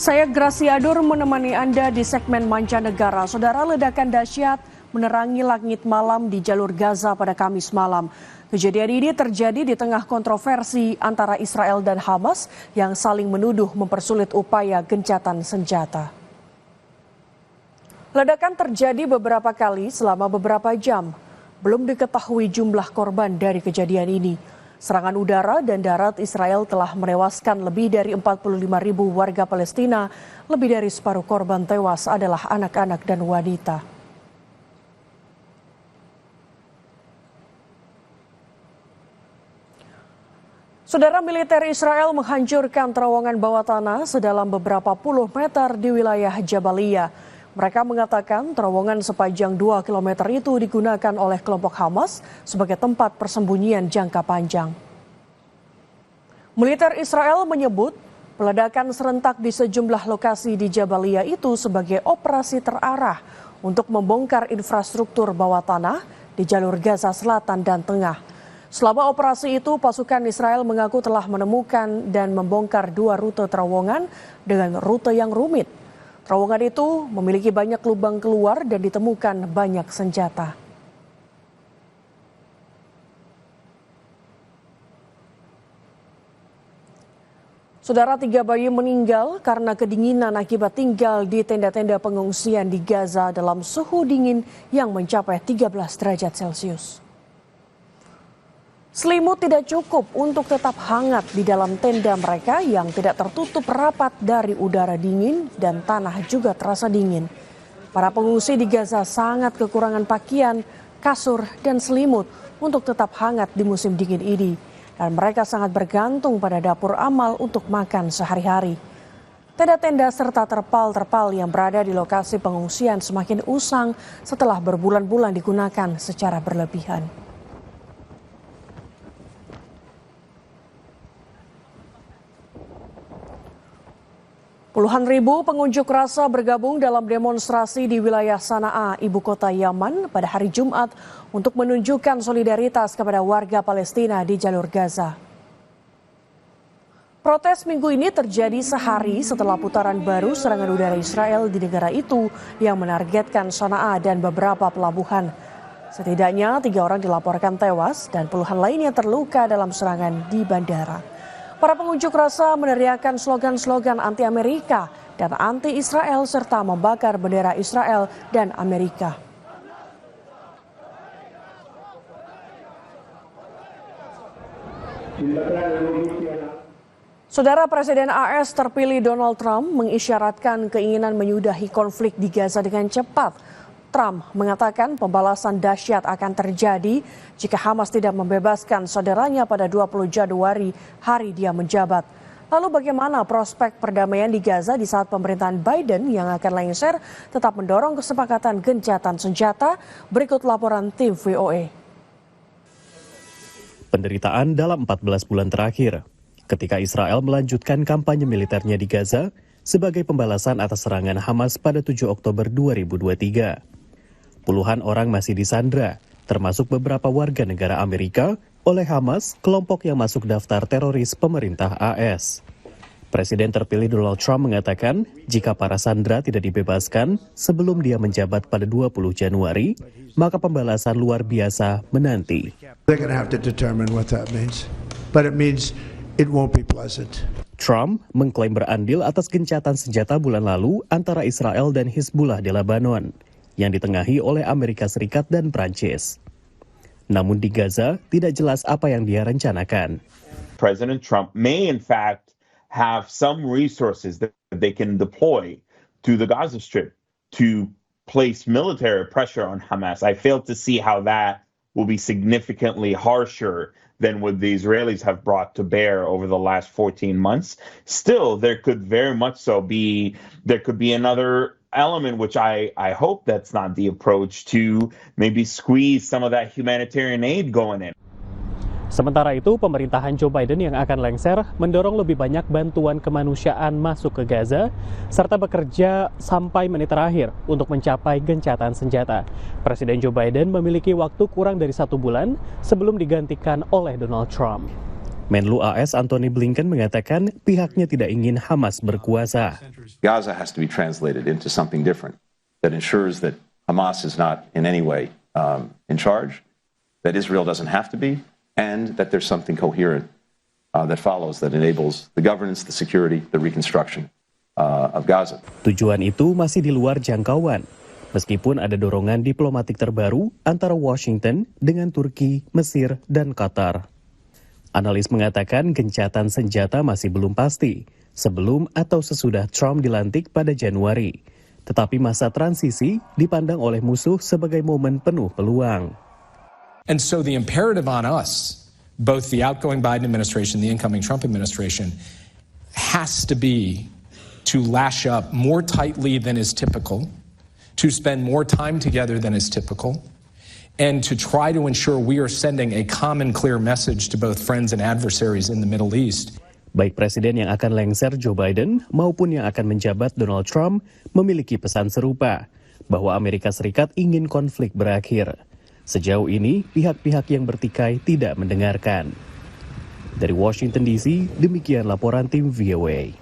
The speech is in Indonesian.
Saya Gracia Adur menemani Anda di segmen mancanegara. Saudara, ledakan dahsyat menerangi langit malam di jalur Gaza pada Kamis malam. Kejadian ini terjadi di tengah kontroversi antara Israel dan Hamas yang saling menuduh mempersulit upaya gencatan senjata. Ledakan terjadi beberapa kali selama beberapa jam. Belum diketahui jumlah korban dari kejadian ini. Serangan udara dan darat Israel telah menewaskan lebih dari 45.000 warga Palestina. Lebih dari separuh korban tewas adalah anak-anak dan wanita. Saudara, militer Israel menghancurkan terowongan bawah tanah sedalam beberapa puluh meter di wilayah Jabalia. Mereka mengatakan terowongan sepanjang 2 km itu digunakan oleh kelompok Hamas sebagai tempat persembunyian jangka panjang. Militer Israel menyebut peledakan serentak di sejumlah lokasi di Jabalia itu sebagai operasi terarah untuk membongkar infrastruktur bawah tanah di jalur Gaza Selatan dan Tengah. Selama operasi itu, pasukan Israel mengaku telah menemukan dan membongkar 2 rute terowongan dengan rute yang rumit. Terowongan itu memiliki banyak lubang keluar dan ditemukan banyak senjata. Saudara, 3 bayi meninggal karena kedinginan akibat tinggal di tenda-tenda pengungsian di Gaza dalam suhu dingin yang mencapai 13 derajat Celcius. Selimut tidak cukup untuk tetap hangat di dalam tenda mereka yang tidak tertutup rapat dari udara dingin dan tanah juga terasa dingin. Para pengungsi di Gaza sangat kekurangan pakaian, kasur, dan selimut untuk tetap hangat di musim dingin ini. Dan mereka sangat bergantung pada dapur amal untuk makan sehari-hari. Tenda-tenda serta terpal-terpal yang berada di lokasi pengungsian semakin usang setelah berbulan-bulan digunakan secara berlebihan. Puluhan ribu pengunjuk rasa bergabung dalam demonstrasi di wilayah Sanaa, ibu kota Yaman, pada hari Jumat untuk menunjukkan solidaritas kepada warga Palestina di jalur Gaza. Protes minggu ini terjadi sehari setelah putaran baru serangan udara Israel di negara itu yang menargetkan Sanaa dan beberapa pelabuhan. Setidaknya 3 orang dilaporkan tewas dan puluhan lainnya terluka dalam serangan di bandara. Para pengunjuk rasa meneriakkan slogan-slogan anti-Amerika dan anti-Israel serta membakar bendera Israel dan Amerika. Saudara, Presiden AS terpilih Donald Trump mengisyaratkan keinginan menyudahi konflik di Gaza dengan cepat. Trump mengatakan pembalasan dahsyat akan terjadi jika Hamas tidak membebaskan saudaranya pada 20 Januari, hari dia menjabat. Lalu bagaimana prospek perdamaian di Gaza di saat pemerintahan Biden yang akan lengser tetap mendorong kesepakatan gencatan senjata? Berikut laporan tim VOA. Penderitaan dalam 14 bulan terakhir, ketika Israel melanjutkan kampanye militernya di Gaza sebagai pembalasan atas serangan Hamas pada 7 Oktober 2023. Puluhan orang masih disandra, termasuk beberapa warga negara Amerika, oleh Hamas, kelompok yang masuk daftar teroris pemerintah AS. Presiden terpilih Donald Trump mengatakan, jika para sandera tidak dibebaskan sebelum dia menjabat pada 20 Januari, maka pembalasan luar biasa menanti. Trump mengklaim berandil atas gencatan senjata bulan lalu antara Israel dan Hizbullah di Lebanon, yang ditengahi oleh Amerika Serikat dan Prancis. Namun di Gaza tidak jelas apa yang dia rencanakan. President Trump may in fact have some resources that they can deploy to the Gaza Strip to place military pressure on Hamas. I fail to see how that will be significantly harsher than what the Israelis have brought to bear over the last 14 months. Still, there could very much so be another element, which I hope that's not the approach, to maybe squeeze some of that humanitarian aid going in. Sementara itu, pemerintahan Joe Biden yang akan lengser mendorong lebih banyak bantuan kemanusiaan masuk ke Gaza, serta bekerja sampai menit terakhir untuk mencapai gencatan senjata. Presiden Joe Biden memiliki waktu kurang dari 1 bulan sebelum digantikan oleh Donald Trump. Menlu AS Antony Blinken mengatakan pihaknya tidak ingin Hamas berkuasa. Gaza has to be translated into something different that ensures that Hamas is not in any way in charge, that Israel doesn't have to be, and that there's something coherent that follows, that enables the governance, the security, the reconstruction of Gaza. Tujuan itu masih di luar jangkauan, meskipun ada dorongan diplomatik terbaru antara Washington dengan Turki, Mesir, dan Qatar. Analis mengatakan gencatan senjata masih belum pasti sebelum atau sesudah Trump dilantik pada Januari. Tetapi masa transisi dipandang oleh musuh sebagai momen penuh peluang. And so the imperative on us, both the outgoing Biden administration, the incoming Trump administration, has to be to lash up more tightly than is typical, to spend more time together than is typical, and to try to ensure we are sending a common clear message to both friends and adversaries in the Middle East. Baik presiden yang akan lengser Joe Biden maupun yang akan menjabat Donald Trump memiliki pesan serupa bahwa Amerika Serikat ingin konflik berakhir. Sejauh ini, pihak-pihak yang bertikai tidak mendengarkan. Dari Washington DC, demikian laporan tim VOA.